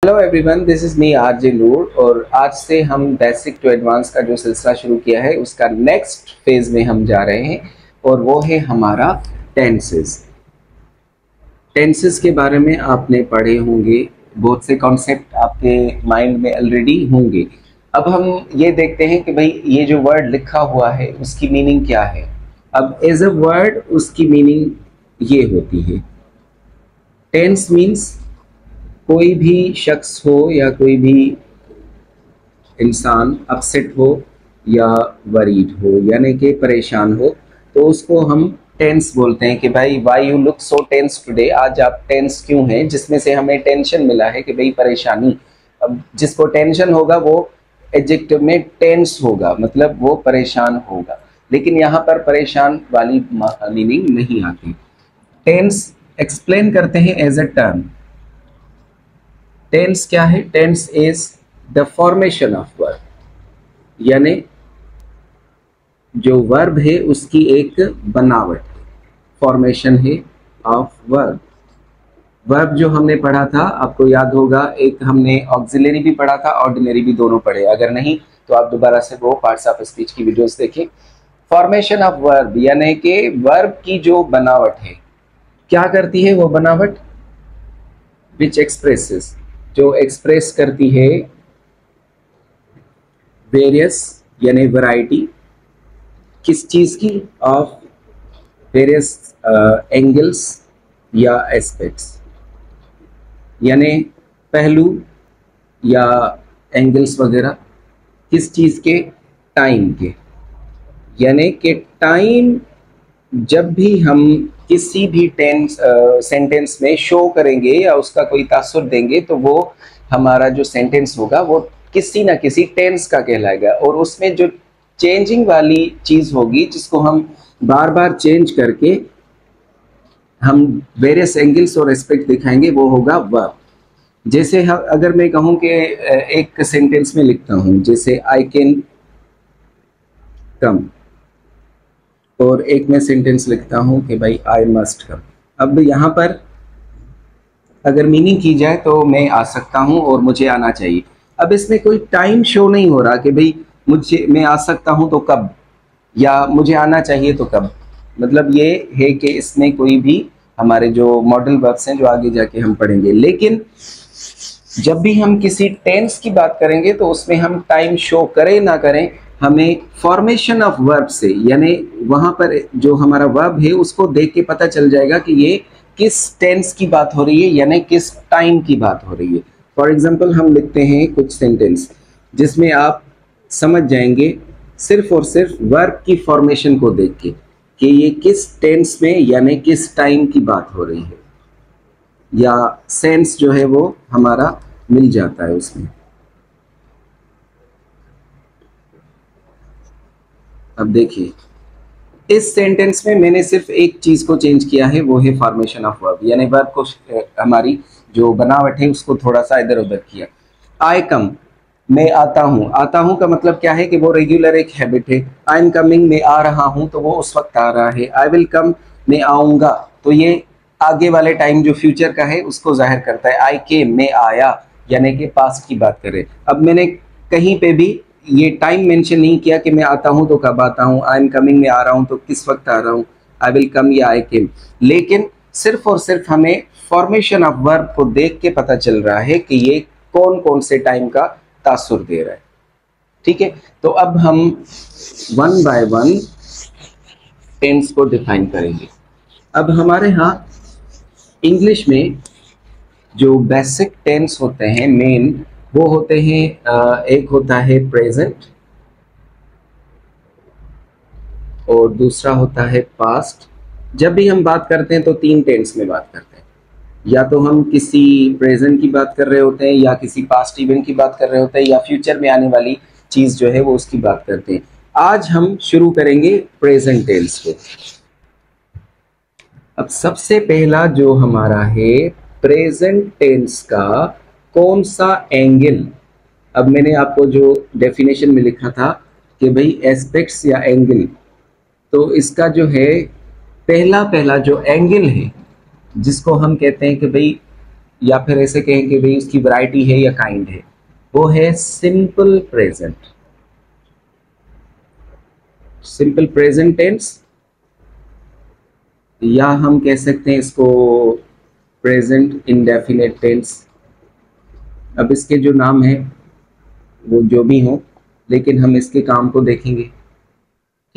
Hello everyone, this is me RJ Noor और आज से हम बेसिक टू एडवांस का जो सिलसिला शुरू किया है उसका नेक्स्ट फेज में हम जा रहे हैं और वो है हमारा टेंसेस। टेंसेस के बारे में आपने पढ़े होंगे, बहुत से कॉन्सेप्ट आपके माइंड में ऑलरेडी होंगे। अब हम ये देखते हैं कि भाई ये जो वर्ड लिखा हुआ है उसकी मीनिंग क्या है। अब एज अ वर्ड उसकी मीनिंग ये होती है। टेंस मीन्स कोई भी शख्स हो या कोई भी इंसान अपसेट हो या वरीड हो यानी कि परेशान हो तो उसको हम टेंस बोलते हैं कि भाई why you look so tense today, आज आप टेंस क्यों हैं, जिसमें से हमें टेंशन मिला है कि भाई परेशानी। अब जिसको टेंशन होगा वो एडजेक्टिव में टेंस होगा, मतलब वो परेशान होगा, लेकिन यहाँ पर परेशान वाली मीनिंग नहीं आती। टेंस एक्सप्लेन करते हैं एज अ टर्म। टेंस क्या है? Tense is the formation of verb, यानी जो वर्ब है उसकी एक बनावट, फॉर्मेशन है ऑफ वर्ब। वर्ब जो हमने पढ़ा था आपको याद होगा, एक हमने ऑक्सिलरी भी पढ़ा था, ऑर्डिनरी भी, दोनों पढ़े। अगर नहीं तो आप दोबारा से वो पार्ट्स ऑफ स्पीच की वीडियोस देखें। फॉर्मेशन ऑफ वर्ब यानी कि वर्ब की जो बनावट है, क्या करती है वो बनावट? विच एक्सप्रेसेस, जो एक्सप्रेस करती है वेरियस यानी वैरायटी, किस चीज की? ऑफ वेरियस एंगल्स या एस्पेक्ट्स, यानी पहलू या एंगल्स वगैरह, किस चीज के? टाइम के। यानी कि टाइम जब भी हम किसी भी सेंटेंस में शो करेंगे या उसका कोई तासुर देंगे तो वो हमारा जो सेंटेंस होगा वो किसी ना किसी टेंस का कहलाएगा, और उसमें जो चेंजिंग वाली चीज होगी जिसको हम बार बार चेंज करके हम वेरियस एंगल्स और एस्पेक्ट दिखाएंगे वो होगा वर्ब। जैसे अगर मैं कहूं कि एक सेंटेंस में लिखता हूं, जैसे आई कैन कम, और एक मैं सेंटेंस लिखता हूं कि भाई आई मस्ट कम। अब यहाँ पर अगर मीनिंग की जाए तो मैं आ सकता हूं और मुझे आना चाहिए। अब इसमें कोई टाइम शो नहीं हो रहा कि भाई मैं आ सकता हूं तो कब, या मुझे आना चाहिए तो कब। मतलब ये है कि इसमें कोई भी हमारे जो मॉडल वर्ब्स हैं जो आगे जाके हम पढ़ेंगे, लेकिन जब भी हम किसी टेंस की बात करेंगे तो उसमें हम टाइम शो करें ना करें, हमें फॉर्मेशन ऑफ वर्ब से, यानी वहां पर जो हमारा वर्ब है उसको देख के पता चल जाएगा कि ये किस टेंस की बात हो रही है, यानी किस टाइम की बात हो रही है। फॉर एग्जाम्पल हम लिखते हैं कुछ सेंटेंस जिसमें आप समझ जाएंगे सिर्फ और सिर्फ वर्ब की फॉर्मेशन को देख के कि ये किस टेंस में यानी किस टाइम की बात हो रही है, या सेंस जो है वो हमारा मिल जाता है उसमें। अब देखिए इस सेंटेंस में मैंने सिर्फ एक चीज को चेंज किया है, वो है फॉर्मेशन ऑफ वर्ब, यानी वर्ब को हमारी जो बनावट है उसको थोड़ा सा इधर उधर किया। आई कम, मैं आता हूं। आता हूं का मतलब क्या है कि वो रेगुलर एक हैबिट है। आई एम कमिंग, मैं आ रहा हूं तो वो उस वक्त आ रहा है। आई विल कम, मैं आऊंगा, तो ये आगे वाले टाइम जो फ्यूचर का है उसको जाहिर करता है। आई केम, मैं आया, यानी कि पास्ट की बात करें। अब मैंने कहीं पे भी ये टाइम मेंशन नहीं किया कि मैं आता हूं तो कब आता हूं, आई एम कमिंग में आ रहा हूं तो किस वक्त आ रहा हूं, आई विल कम या आई केम, लेकिन सिर्फ और सिर्फ हमें फॉर्मेशन ऑफ वर्ब को देख के पता चल रहा है कि ये कौन कौन से टाइम का तासुर दे रहा है। ठीक है, तो अब हम वन बाय वन टेंस को डिफाइन करेंगे। अब हमारे यहाँ इंग्लिश में जो बेसिक टेंस होते हैं मेन, वो होते हैं एक होता है प्रेजेंट और दूसरा होता है पास्ट। जब भी हम बात करते हैं तो तीन टेंस में बात करते हैं, या तो हम किसी प्रेजेंट की बात कर रहे होते हैं, या किसी पास्ट इवेंट की बात कर रहे होते हैं, या फ्यूचर में आने वाली चीज जो है वो उसकी बात करते हैं। आज हम शुरू करेंगे प्रेजेंट टेंस को। अब सबसे पहला जो हमारा है प्रेजेंट टेंस का कौन सा एंगल। अब मैंने आपको जो डेफिनेशन में लिखा था कि भाई एस्पेक्ट्स या एंगल, तो इसका जो है पहला जो एंगल है जिसको हम कहते हैं कि भाई या फिर ऐसे कहें कि भाई उसकी वैरायटी है या काइंड है, वो है simple present. Simple present tense, या हम कह सकते हैं इसको प्रेजेंट इंडेफिनिट टेंस। अब इसके जो नाम है वो जो भी हो, लेकिन हम इसके काम को देखेंगे।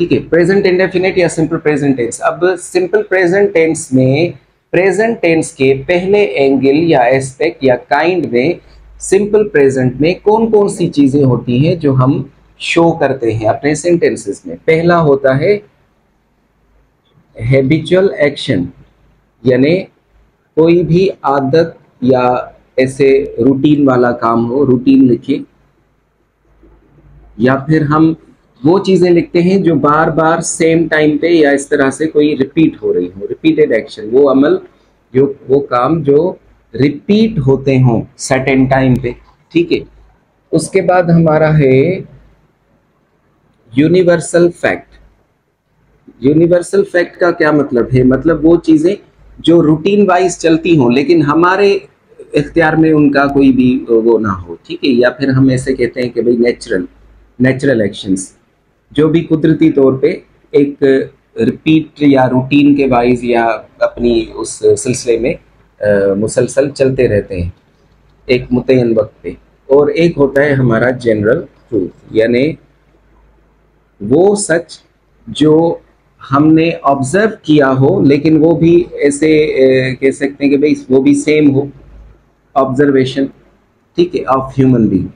ठीक है, प्रेजेंट इंडेफिनिट या सिंपल प्रेजेंट टेंस। अब सिंपल प्रेजेंट टेंस में प्रेजेंट टेंस के पहले एंगल या एस्पेक्ट या काइंड में सिंपल प्रेजेंट में कौन कौन सी चीजें होती हैं जो हम शो करते हैं अपने सेंटेंसेस में। पहला होता है हैबिचुअल एक्शन, यानी कोई भी आदत या ऐसे रूटीन वाला काम हो, रूटीन लिखिए, या फिर हम वो चीजें लिखते हैं जो बार बार सेम टाइम पे या इस तरह से कोई रिपीट हो रही हो, रिपीटेड एक्शन, वो अमल जो वो काम जो रिपीट होते हों सर्टेन टाइम पे। ठीक है, उसके बाद हमारा है यूनिवर्सल फैक्ट। यूनिवर्सल फैक्ट का क्या मतलब है, मतलब वो चीजें जो रूटीन वाइज चलती हों लेकिन हमारे इख्तियार में उनका कोई भी वो ना हो। ठीक है, या फिर हम ऐसे कहते हैं कि भाई नेचुरल एक्शंस, जो भी कुदरती तौर पे एक रिपीट या रूटीन के वाइज या अपनी उस सिलसिले में मुसलसल चलते रहते हैं एक मुतय्यन वक्त पे। और एक होता है हमारा जनरल ट्रूथ, यानी वो सच जो हमने ऑब्जर्व किया हो लेकिन वो भी ऐसे कह सकते हैं कि भाई वो भी सेम हो ऑब्जर्वेशन, ठीक है, ऑफ ह्यूमन बीइंग।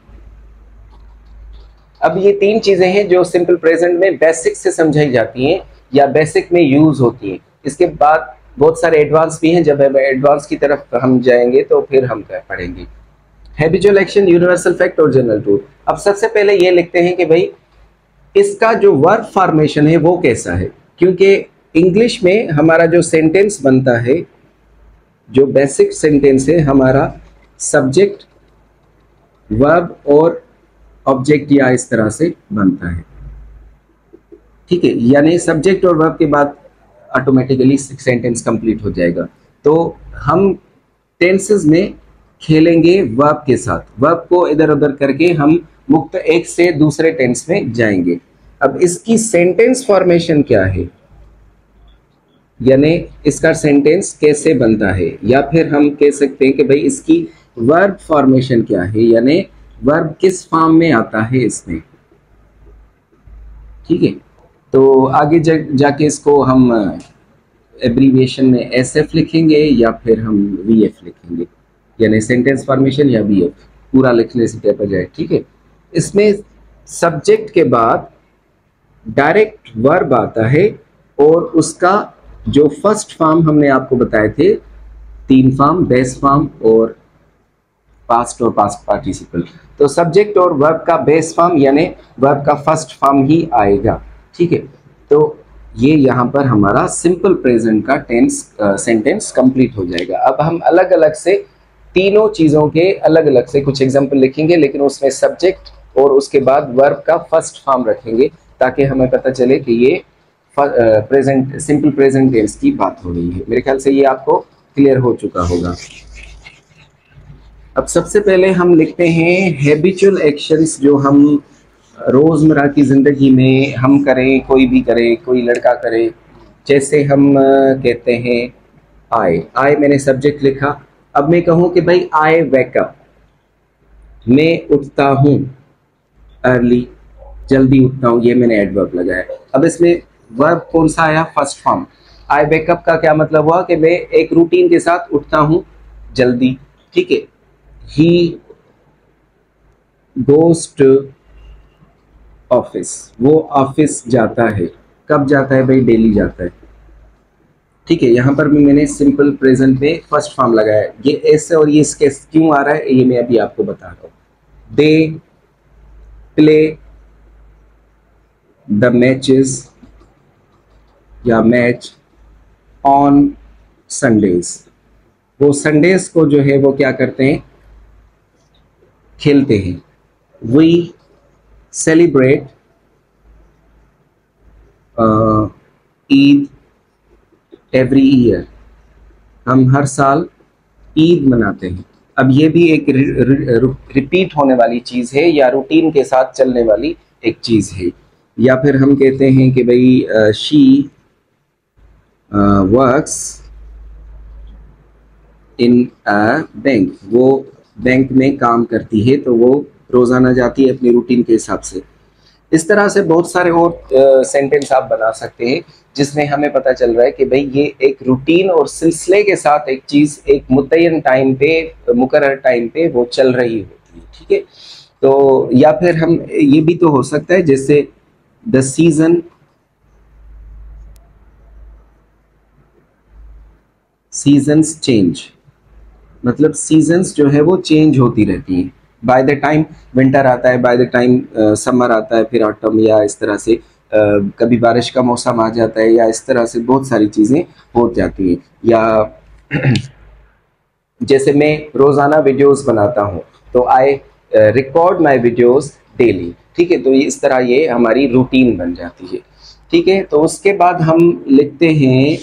अब ये तीन चीजें हैं जो सिंपल प्रेजेंट में बेसिक से समझाई जाती हैं या बेसिक में यूज होती हैं। इसके बाद बहुत सारे एडवांस भी हैं, जब एडवांस की तरफ हम जाएंगे तो फिर हम पढ़ेंगे। हैबिचुअल एक्शन, यूनिवर्सल फैक्ट और जनरल ट्रूथ। अब सबसे पहले ये लिखते हैं कि भाई इसका जो वर्ब फॉर्मेशन है वो कैसा है, क्योंकि इंग्लिश में हमारा जो सेंटेंस बनता है, जो बेसिक सेंटेंस है हमारा सब्जेक्ट, वर्ब और ऑब्जेक्ट या इस तरह से बनता है। ठीक है, यानी सब्जेक्ट और वर्ब के बाद ऑटोमेटिकली सेंटेंस कंप्लीट हो जाएगा। तो हम टेंसेस में खेलेंगे वर्ब के साथ, वर्ब को इधर उधर करके हम मुक्त एक से दूसरे टेंस में जाएंगे। अब इसकी सेंटेंस फॉर्मेशन क्या है, यानी इसका सेंटेंस कैसे बनता है, या फिर हम कह सकते हैं कि भाई इसकी वर्ब फॉर्मेशन क्या है, यानी वर्ब किस फॉर्म में आता है इसमें। ठीक है, तो आगे जाके इसको हम एब्रीविएशन में एसएफ लिखेंगे या फिर हम वीएफ लिखेंगे, यानी सेंटेंस फॉर्मेशन या वीएफ पूरा लिखने से क्या बजाय। ठीक है, इसमें सब्जेक्ट के बाद डायरेक्ट वर्ब आता है और उसका जो फर्स्ट फॉर्म हमने आपको बताए थे, तीन फॉर्म, बेस फॉर्म और पास्ट और पास्ट पार्टिसिपल। तो सब्जेक्ट और वर्ब का बेस फॉर्म यानी वर्ब का फर्स्ट फॉर्म ही आएगा। ठीक है, तो ये यहाँ पर हमारा सिंपल प्रेजेंट का सेंटेंस कंप्लीट हो जाएगा। अब हम अलग अलग से तीनों चीज़ों के अलग अलग से कुछ एग्जाम्पल लिखेंगे, लेकिन उसमें सब्जेक्ट और उसके बाद वर्ब का फर्स्ट फॉर्म रखेंगे ताकि हमें पता चले कि ये प्रेजेंट सिंपल प्रेजेंट टेंस की बात हो रही है। मेरे ख्याल से ये आपको क्लियर हो चुका होगा। अब सबसे पहले हम लिखते हैं हैबिचुअल एक्शंस जो हम रोज़मर्रा की ज़िंदगी में हम करें, कोई भी करे, कोई लड़का करे। जैसे हम कहते हैं आई मैंने सब्जेक्ट लिखा। अब मैं कहूँ कि भाई आई वेक अप, मैं उठता हूँ, अर्ली, जल्दी उठता हूँ, ये मैंने एडवर्ब लगाया। अब इसमें वर्ब कौन सा आया, फर्स्ट फॉर्म। आई वेक अप का क्या मतलब हुआ कि मैं एक रूटीन के साथ उठता हूँ जल्दी। ठीक है, ही गोज टू ऑफिस, वो ऑफिस जाता है। कब जाता है भाई, डेली जाता है। ठीक है, यहाँ पर भी मैंने सिंपल प्रेजेंट में फर्स्ट फॉर्म लगाया। ये ऐसे और ये इसके क्यों आ रहा है ये मैं अभी आपको बता रहा हूँ। दे प्ले द मैचेस या मैच ऑन संडेज, वो संडेज को जो है वो क्या करते हैं, खेलते हैं। We celebrate Eid every year, हम हर साल ईद मनाते हैं। अब ये भी एक रिपीट होने वाली चीज़ है या रूटीन के साथ चलने वाली एक चीज़ है। या फिर हम कहते हैं कि भाई she works in a bank, वो बैंक में काम करती है, तो वो रोज़ाना जाती है अपनी रूटीन के हिसाब से। इस तरह से बहुत सारे और सेंटेंस आप बना सकते हैं जिसमें हमें पता चल रहा है कि भाई ये एक रूटीन और सिलसिले के साथ एक चीज़ एक मुतय्यन टाइम पे, मुकर्रर टाइम पे वो चल रही होती है, ठीक है। तो या फिर हम ये भी तो हो सकता है जैसे द सीजन्स चेंज, मतलब सीजन्स जो है वो चेंज होती रहती हैं। बाय द टाइम विंटर आता है, बाय द टाइम समर आता है, फिर ऑटम, या इस तरह से कभी बारिश का मौसम आ जाता है, या इस तरह से बहुत सारी चीज़ें हो जाती हैं। या जैसे मैं रोज़ाना वीडियोस बनाता हूँ, तो I record my videos daily, ठीक है। तो इस तरह ये हमारी रूटीन बन जाती है, ठीक है। तो उसके बाद हम लिखते हैं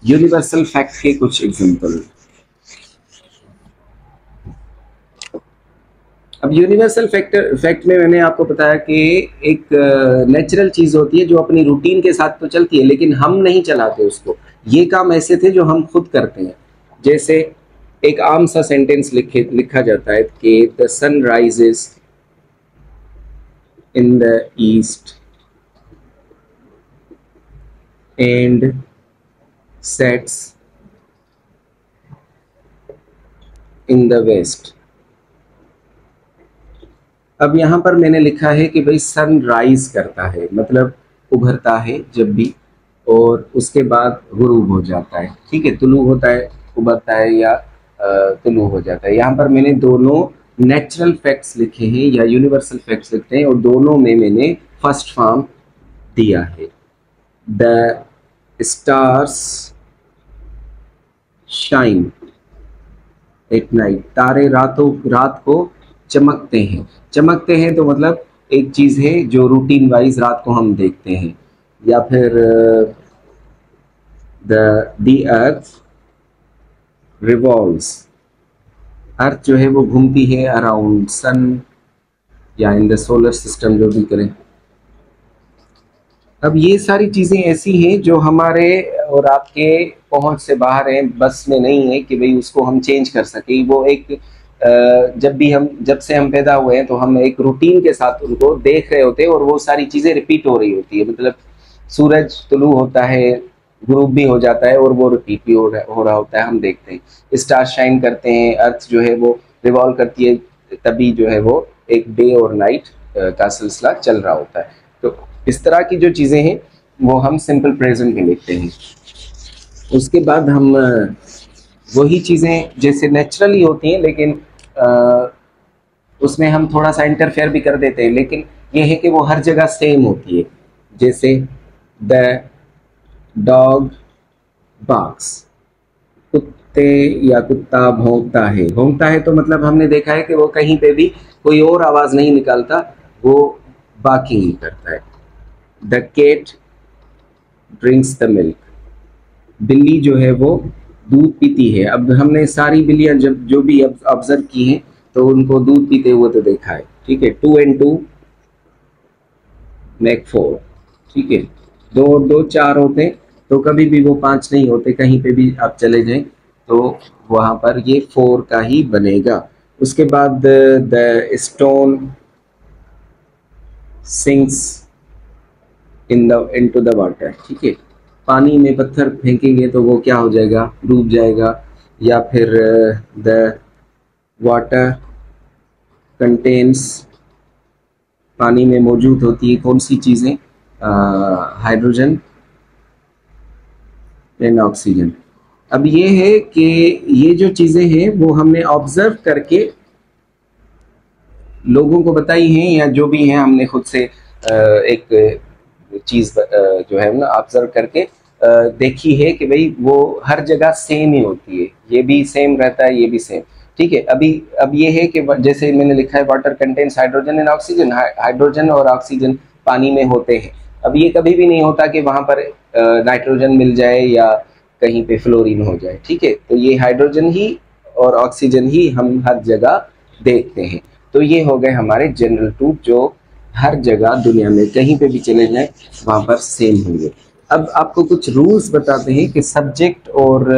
यूनिवर्सल फैक्ट के कुछ एग्जांपल। अब यूनिवर्सल फैक्ट में मैंने आपको बताया कि एक नेचुरल चीज़ होती है जो अपनी रूटीन के साथ तो चलती है, लेकिन हम नहीं चलाते उसको। ये काम ऐसे थे जो हम खुद करते हैं। जैसे एक आम सा सेंटेंस लिखा जाता है कि the sun rises in the east and sets in the west. अब यहाँ पर मैंने लिखा है कि भाई सन राइज करता है, मतलब उभरता है जब भी, और उसके बाद गुरूब हो जाता है, ठीक है। तुलू होता है, उभरता है, या तुलू हो जाता है। यहाँ पर मैंने दोनों नेचुरल फैक्ट्स लिखे हैं या यूनिवर्सल फैक्ट्स लिखते हैं, और दोनों में मैंने फर्स्ट फॉर्म दिया है। The stars shine at night, तारे रात को चमकते हैं। चमकते हैं तो मतलब एक चीज़ है जो रूटीन वाइज रात को हम देखते हैं। या फिर द अर्थ रिवॉल्व्स, अर्थ जो है वो घूमती है अराउंड सन या इन द सोलर सिस्टम, जो भी करें। अब ये सारी चीज़ें ऐसी हैं जो हमारे और आपके पहुंच से बाहर हैं, बस में नहीं है कि भाई उसको हम चेंज कर सकें। वो एक जब से हम पैदा हुए हैं तो हम एक रूटीन के साथ उनको देख रहे होते हैं, और वो सारी चीज़ें रिपीट हो रही होती है। मतलब सूरज तुलू होता है, ग्रुप भी हो जाता है, और वो रिपीट भी हो रहा होता है, हम देखते हैं। स्टार शाइन करते हैं, अर्थ जो है वो रिवॉल्व करती है, तभी जो है वो एक डे और नाइट का सिलसिला चल रहा होता है। तो इस तरह की जो चीज़ें हैं वो हम सिंपल प्रेजेंट में लिखते हैं। उसके बाद हम वही चीज़ें जैसे नेचुरली होती हैं, लेकिन उसमें हम थोड़ा सा इंटरफेयर भी कर देते हैं, लेकिन ये है कि वो हर जगह सेम होती है। जैसे द डॉग बार्क्स, कुत्ते या कुत्ता भौंकता है। भौंकता है तो मतलब हमने देखा है कि वो कहीं पे भी कोई और आवाज़ नहीं निकालता, वो बार्किंग ही करता है। The cat drinks the milk, बिल्ली जो है वो दूध पीती है। अब हमने सारी बिल्लियां जो भी ऑब्जर्व की हैं तो उनको दूध पीते हुए तो देखा है, ठीक है। 2 and 2 make 4, ठीक है। 2 और 2 4 होते हैं, तो कभी भी वो 5 नहीं होते। कहीं पे भी आप चले जाएं तो वहां पर ये 4 का ही बनेगा। उसके बाद the stone sinks into the water, ठीक है। पानी में पत्थर फेंकेंगे तो वो क्या हो जाएगा, डूब जाएगा। या फिर द वाटर कंटेन्स, पानी में मौजूद होती है कौन सी चीज़ें, हाइड्रोजन एंड ऑक्सीजन। अब ये है कि ये जो चीज़ें हैं वो हमने ऑब्जर्व करके लोगों को बताई हैं, या जो भी हैं हमने खुद से एक चीज़ जो है ना ऑब्जर्व करके देखी है कि भाई वो हर जगह सेम ही होती है। ये भी सेम रहता है, ये भी सेम, ठीक है। अब ये है कि जैसे मैंने लिखा है water contains hydrogen and oxygen, hydrogen और ऑक्सीजन पानी में होते हैं। अब ये कभी भी नहीं होता कि वहाँ पर नाइट्रोजन मिल जाए या कहीं पे फ्लोरीन हो जाए, ठीक है। तो ये हाइड्रोजन ही और ऑक्सीजन ही हम हर जगह देखते हैं। तो ये हो गए हमारे जनरल ट्रूथ जो हर जगह दुनिया में कहीं पे भी चले जाएं वहां पर सेम होंगे। अब आपको कुछ रूल्स बताते हैं कि सब्जेक्ट और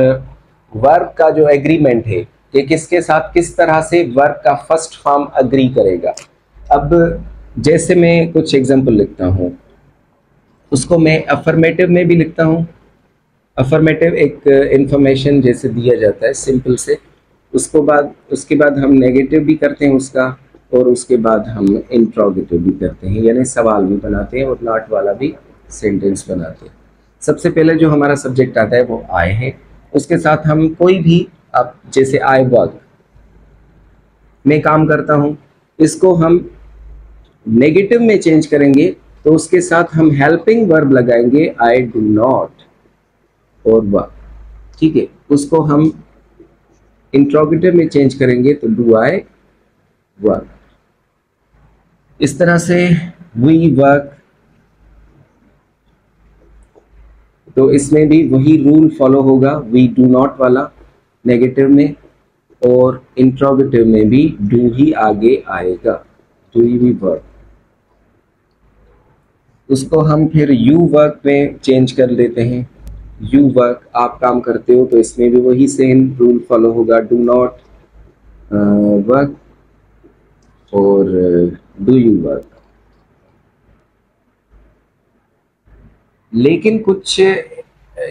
वर्ब का जो एग्रीमेंट है कि किसके साथ किस तरह से वर्ब का फर्स्ट फॉर्म अग्री करेगा। अब जैसे मैं कुछ एग्जांपल लिखता हूं, उसको मैं अफर्मेटिव में भी लिखता हूं। अफर्मेटिव एक इंफॉर्मेशन जैसे दिया जाता है सिंपल से, उसके बाद हम नेगेटिव भी करते हैं उसका, और उसके बाद हम इंट्रोगेटिव भी करते हैं, यानी सवाल भी बनाते हैं और नॉट वाला भी सेंटेंस बनाते हैं। सबसे पहले जो हमारा सब्जेक्ट आता है वो आई है, उसके साथ हम कोई भी, आप जैसे आई वर्क, मैं काम करता हूं, इसको हम नेगेटिव में चेंज करेंगे तो उसके साथ हम हेल्पिंग वर्ब लगाएंगे आई डू नॉट और वर्क, ठीक है। उसको हम इंट्रोगेटिव में चेंज करेंगे तो डू आई वर्क। इस तरह से वी वर्क, तो इसमें भी वही रूल फॉलो होगा, वी डू नॉट वाला नेगेटिव में, और इंट्रोगेटिव में भी डू ही आगे आएगा, डू वी वर्क। उसको हम फिर यू वर्क में चेंज कर लेते हैं, यू वर्क, आप काम करते हो, तो इसमें भी वही सेम रूल फॉलो होगा, डू नॉट वर्क और डू यू वर्क। लेकिन कुछ,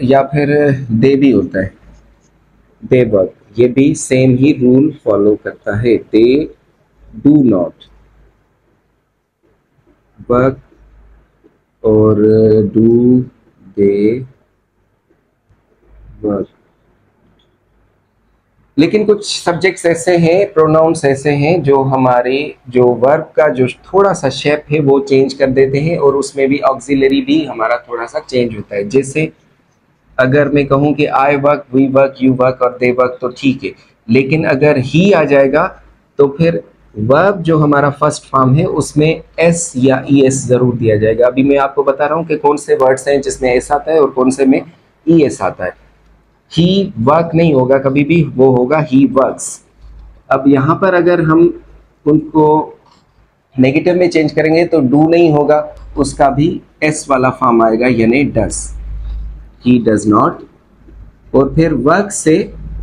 या फिर दे भी होता है, दे वर्क, ये भी सेम ही रूल फॉलो करता है, दे डू नॉट वर्क और डू दे वर्क। लेकिन कुछ सब्जेक्ट्स ऐसे हैं, प्रोनाउंस ऐसे हैं जो हमारे जो वर्ब का जो थोड़ा सा शेप है वो चेंज कर देते हैं, और उसमें भी ऑक्सिलरी भी हमारा थोड़ा सा चेंज होता है। जैसे अगर मैं कहूँ कि I work, we work, you work और दे वर्क तो ठीक है, लेकिन अगर ही आ जाएगा तो फिर वर्ब जो हमारा फर्स्ट फॉर्म है उसमें एस या ई एस जरूर दिया जाएगा। अभी मैं आपको बता रहा हूँ कि कौन से वर्ड्स हैं जिसमें एस आता है और कौन से में ई एस आता है। ही वर्क नहीं होगा कभी भी, वो होगा ही वर्क्स। अब यहाँ पर अगर हम उनको नेगेटिव में चेंज करेंगे तो डू नहीं होगा, उसका भी एस वाला फॉर्म आएगा, यानी डज, ही डज नॉट, और फिर वर्क से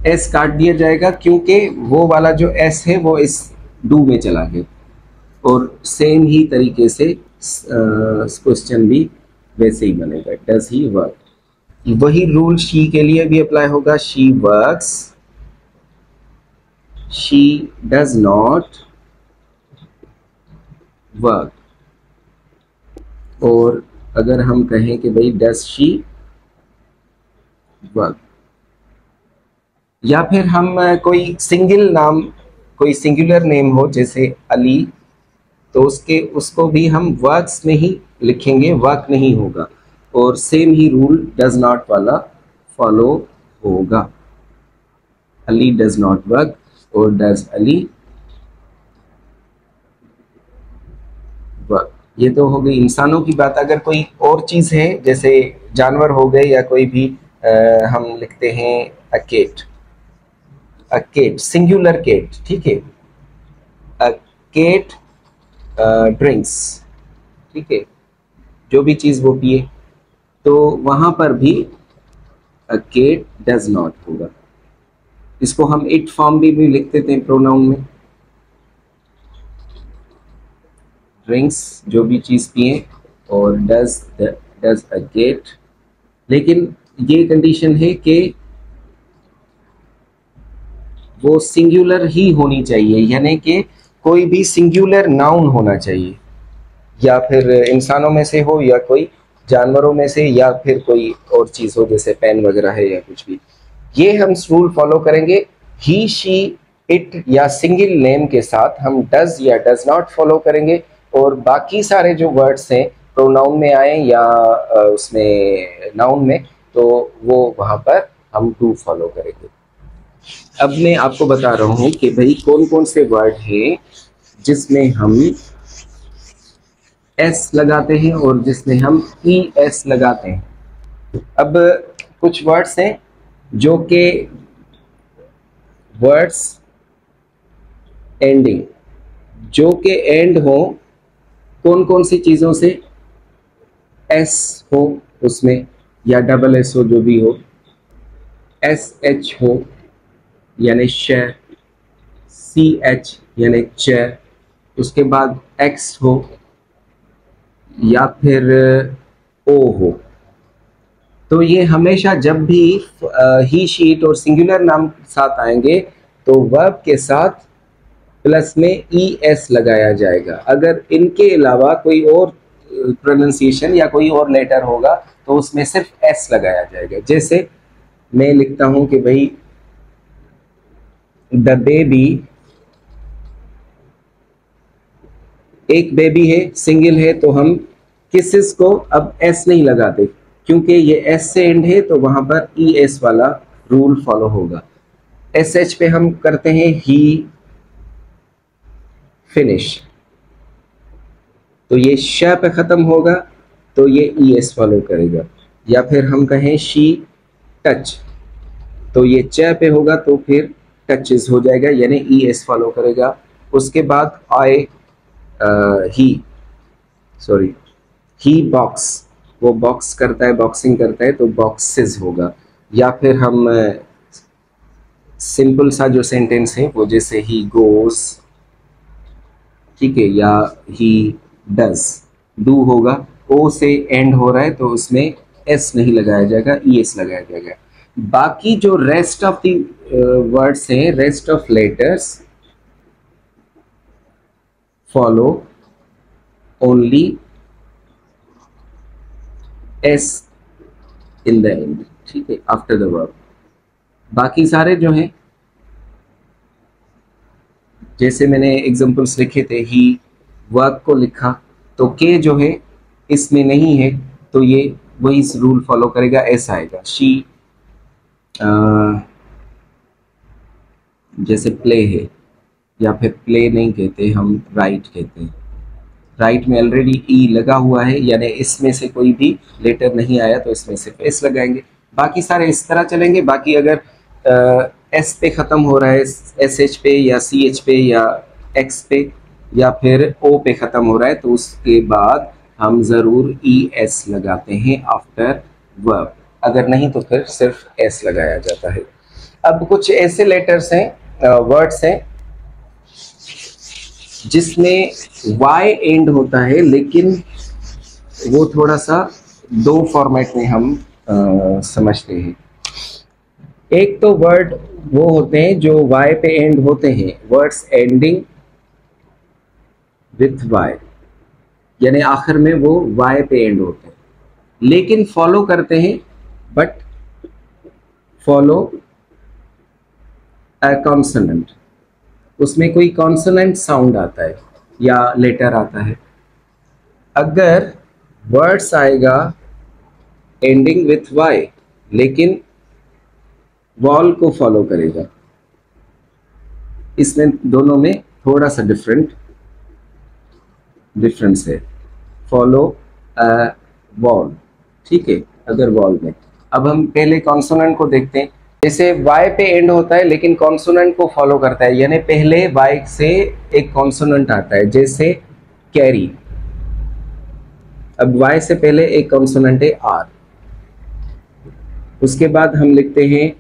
एस काट दिया जाएगा क्योंकि वो वाला जो एस है वो इस डू में चला गया। और सेम ही तरीके से क्वेश्चन भी वैसे ही बनेगा, डज ही वर्क। वही रूल शी के लिए भी अप्लाई होगा, she works, she does not work. और अगर हम कहें कि भाई डज शी वर्क, या फिर हम कोई सिंगल नाम, कोई सिंगुलर नेम हो जैसे अली, तो उसको भी हम वर्क्स में ही लिखेंगे, वर्क नहीं होगा, और same he rule does not वाला फॉलो होगा, अली डज नॉट वर्क और डज अली वर्क। ये तो हो गई इंसानों की बात। अगर कोई और चीज है जैसे जानवर हो गए या कोई भी, हम लिखते हैं अ केट, अ केट सिंगुलर केट, ठीक है, अ केट ड्रिंक्स, ठीक है, जो भी चीज वो पिए, तो वहां पर भी अ केट डज नॉट होगा। इसको हम इट फॉर्म भी लिख देते हैं प्रोनाउन में, ड्रिंक्स जो भी चीज पिए, और डज अ केट। लेकिन ये कंडीशन है कि वो सिंगुलर ही होनी चाहिए, यानी कि कोई भी सिंगुलर नाउन होना चाहिए, या फिर इंसानों में से हो या कोई जानवरों में से, या फिर कोई और चीज हो जैसे पेन वगैरह है या कुछ भी। ये हम रूल फॉलो करेंगे। ही शी इट या सिंगल नेम के साथ हम डज या डज नॉट फॉलो करेंगे, और बाकी सारे जो वर्ड्स हैं प्रोनाउन में आए या उसमें नाउन में, तो वो वहां पर हम डू फॉलो करेंगे। अब मैं आपको बता रहा हूं कि भाई कौन कौन से वर्ड हैं जिसमें हम एस लगाते हैं और जिसमें हम ई एस लगाते हैं। अब कुछ वर्ड्स हैं जो कि वर्ड्स एंडिंग जो के एंड हो कौन कौन सी चीज़ों से, एस हो उसमें या डबल एस हो जो भी हो, एस एच हो यानी श, सी एच यानी च, उसके बाद एक्स हो या फिर ओ हो। तो ये हमेशा जब भी ही शीट और सिंगुलर नाम साथ आएंगे तो वर्ब के साथ प्लस में ई एस लगाया जाएगा। अगर इनके अलावा कोई और प्रोनाउंसिएशन या कोई और लेटर होगा तो उसमें सिर्फ एस लगाया जाएगा। जैसे मैं लिखता हूं कि भाई द बेबी, एक बेबी है, सिंगल है, तो हम किसेस को अब एस नहीं लगाते क्योंकि ये एस से एंड है तो वहां पर ई एस वाला रूल फॉलो होगा। एस एच पे हम करते हैं ही फिनिश, तो ये श पे खत्म होगा तो ये ई एस फॉलो करेगा। या फिर हम कहें शी टच, तो ये च पे होगा तो फिर टचेस हो जाएगा यानी ई एस फॉलो करेगा। उसके बाद आए ही बॉक्स, वो बॉक्स करता है, बॉक्सिंग करता है तो बॉक्सेस होगा। या फिर हम सिंपल सा जो सेंटेंस है वो जैसे ही गोस, ठीक है, या ही डज, डू होगा, ओ से एंड हो रहा है तो उसमें एस नहीं लगाया जाएगा, ई एस लगाया जाएगा। बाकी जो रेस्ट ऑफ दी वर्ड्स हैं, rest of letters follow only S in the end, ठीक है, आफ्टर द वर्ब। बाकी सारे जो हैं, जैसे मैंने एग्जांपल्स लिखे थे, ही वर्ब को लिखा तो के जो है इसमें नहीं है तो ये वही रूल फॉलो करेगा, एस आएगा। शी जैसे प्ले है, या फिर प्ले नहीं कहते हम, राइट कहते हैं। राइट में ऑलरेडी ई लगा हुआ है यानी इसमें से कोई भी लेटर नहीं आया तो इसमें सिर्फ एस लगाएंगे। बाकी सारे इस तरह चलेंगे। बाकी अगर एस पे ख़त्म हो रहा है, एस एच पे या सी एच पे या एक्स पे या फिर ओ पे ख़त्म हो रहा है तो उसके बाद हम ज़रूर ई एस लगाते हैं आफ्टर वर्ब, अगर नहीं तो फिर सिर्फ एस लगाया जाता है। अब कुछ ऐसे लेटर्स हैं, वर्ड्स हैं जिसमें वाई एंड होता है, लेकिन वो थोड़ा सा दो फॉर्मेट में हम समझते हैं। एक तो वर्ड वो होते हैं जो वाई पे एंड होते हैं, वर्ड्स एंडिंग विथ वाई, यानी आखिर में वो वाई पे एंड होते हैं लेकिन फॉलो करते हैं, बट फॉलो अ कॉन्सोनेंट, उसमें कोई कॉन्सोनेंट साउंड आता है या लेटर आता है। अगर वर्ड्स आएगा एंडिंग विथ वाई लेकिन वॉल को फॉलो करेगा, इसमें दोनों में थोड़ा सा डिफरेंस है। फॉलो अ वॉल, ठीक है, अगर वॉल में। अब हम पहले कॉन्सोनेंट को देखते हैं। जैसे वाई पे एंड होता है लेकिन कॉन्सोनेंट को फॉलो करता है, यानी पहले वाई से एक कॉन्सोनेंट आता है, जैसे कैरी। अब वाई से पहले एक कॉन्सोनेंट है आर, उसके बाद हम लिखते हैं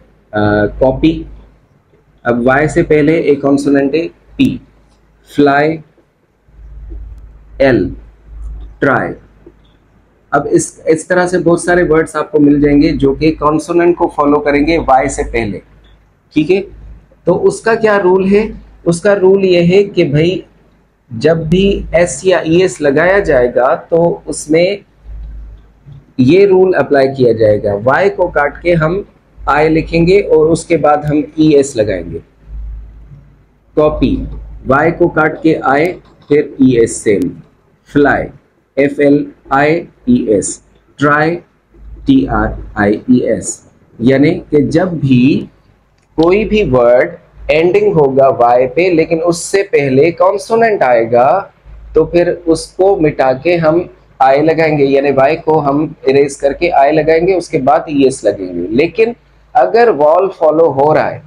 कॉपी। अब वाई से पहले एक कॉन्सोनेंट है पी। Fly, L, try. अब इस तरह से बहुत सारे वर्ड्स आपको मिल जाएंगे जो कि कॉन्सोनेंट को फॉलो करेंगे वाई से पहले, ठीक है। तो उसका क्या रूल है? उसका रूल ये है कि भाई जब भी एस या ई एस लगाया जाएगा तो उसमें ये रूल अप्लाई किया जाएगा, वाई को काट के हम आई लिखेंगे और उसके बाद हम ई एस लगाएंगे। कॉपी, वाई को काट के आई फिर E S same. Fly, F L I E S. Try, T R I E S. यानी कि जब भी कोई भी वर्ड एंडिंग होगा वाई पे लेकिन उससे पहले कॉन्सोनेंट आएगा तो फिर उसको मिटा के हम आई लगाएंगे, यानी वाई को हम इरेज करके आई लगाएंगे, उसके बाद ई एस लगेंगे। लेकिन अगर वॉल फॉलो हो रहा है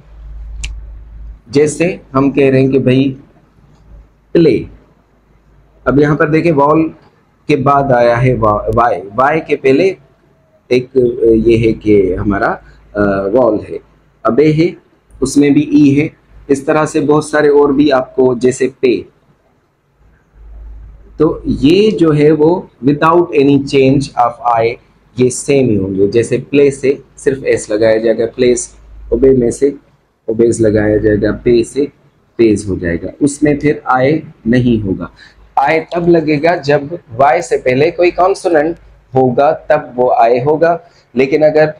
जैसे हम कह रहे हैं कि भाई प्ले, अब यहाँ पर देखें वॉल के बाद आया है वाई, वाई के पहले एक ये है कि हमारा वॉल है, अबे है, उसमें भी ई है। इस तरह से बहुत सारे और भी आपको, जैसे पे, तो ये जो है वो विदाउट एनी चेंज ऑफ आई ये सेम ही होंगे। जैसे प्ले से सिर्फ एस लगाया जाएगा प्लेस, ओबे में से ओबेज लगाया जाएगा, पे से पेज हो जाएगा, उसमें फिर आए नहीं होगा। आए तब लगेगा जब वाई से पहले कोई कॉन्सोनेंट होगा, तब वो आए होगा। लेकिन अगर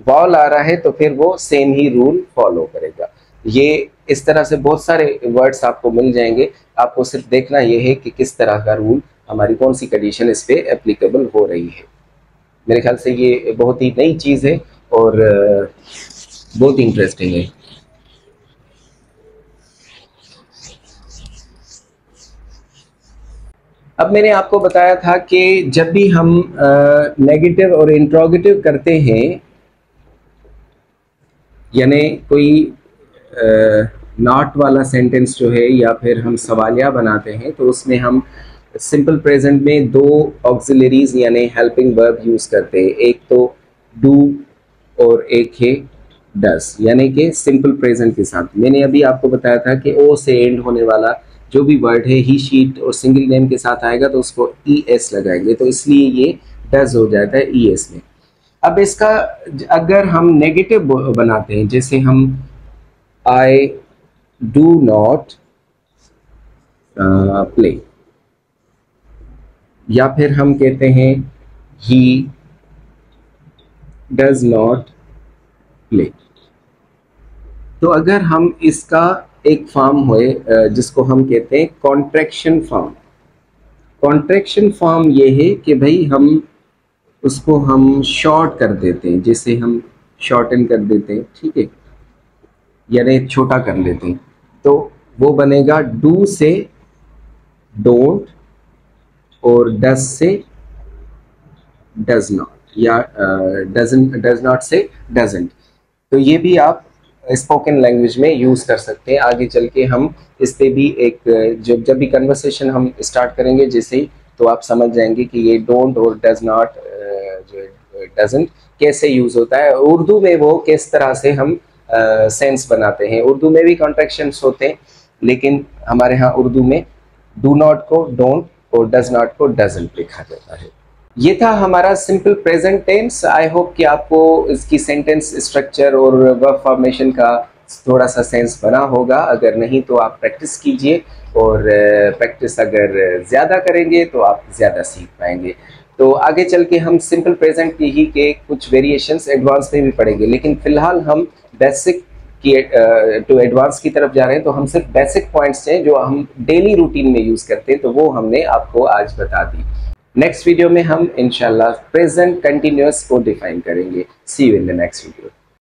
वॉल आ रहा है तो फिर वो सेम ही रूल फॉलो करेगा। ये इस तरह से बहुत सारे वर्ड्स आपको मिल जाएंगे, आपको सिर्फ देखना ये है कि किस तरह का रूल, हमारी कौन सी कंडीशन इस पे एप्लीकेबल हो रही है। मेरे ख्याल से ये बहुत ही नई चीज़ है और बहुत इंटरेस्टिंग है। अब मैंने आपको बताया था कि जब भी हम नेगेटिव और इंट्रोगेटिव करते हैं, यानी कोई नॉट वाला सेंटेंस जो है या फिर हम सवालिया बनाते हैं, तो उसमें हम सिंपल प्रेजेंट में दो ऑक्सिलरीज यानी हेल्पिंग वर्ब यूज़ करते हैं, एक तो डू और एक है डस, यानी कि सिंपल प्रेजेंट के साथ। मैंने अभी आपको बताया था कि ओ से एंड होने वाला जो भी वर्ड है ही, शीट और सिंगल नेम के साथ आएगा तो उसको ई एस लगाएंगे, तो इसलिए ये डज हो जाता है ई एस में। अब इसका अगर हम नेगेटिव बनाते हैं, जैसे हम आई डू नॉट प्ले, या फिर हम कहते हैं ही डज नॉट प्ले, तो अगर हम इसका एक फॉर्म होए जिसको हम कहते हैं कॉन्ट्रैक्शन फॉर्म। कॉन्ट्रैक्शन फॉर्म ये है कि भाई हम उसको हम शॉर्ट कर देते हैं, जैसे हम शॉर्टन कर देते हैं, ठीक है, यानी छोटा कर लेते हैं, तो वो बनेगा डू से डोंट और डज से डज नॉट, या डज नॉट से डजंट। तो ये भी आप स्पोकन लैंग्वेज में यूज़ कर सकते हैं। आगे चल के हम इस पे भी एक जब भी कन्वर्सेशन हम स्टार्ट करेंगे जैसे ही, तो आप समझ जाएंगे कि ये डोंट और डज नॉट जो डजंट कैसे यूज़ होता है। उर्दू में वो किस तरह से हम सेंस बनाते हैं। उर्दू में भी कॉन्ट्रैक्शंस होते हैं, लेकिन हमारे यहाँ उर्दू में डू नॉट को डोंट और डज नॉट को डजंट लिखा जाता है। ये था हमारा simple present tense. I hope कि आपको इसकी सेंटेंस स्ट्रक्चर और वर्ब फॉर्मेशन का थोड़ा सा सेंस बना होगा। अगर नहीं तो आप प्रैक्टिस कीजिए, और प्रैक्टिस अगर ज़्यादा करेंगे तो आप ज़्यादा सीख पाएंगे। तो आगे चल के हम सिंपल प्रेजेंट की ही के कुछ वेरिएशंस एडवांस में भी पढ़ेंगे, लेकिन फ़िलहाल हम बेसिक की टू एडवांस की तरफ जा रहे हैं। तो हम सिर्फ बेसिक पॉइंट्स हैं जो हम डेली रूटीन में यूज़ करते हैं, तो वो हमने आपको आज बता दी। नेक्स्ट वीडियो में हम इंशाल्लाह प्रेजेंट कंटिन्यूअस को डिफाइन करेंगे। See you in the next video.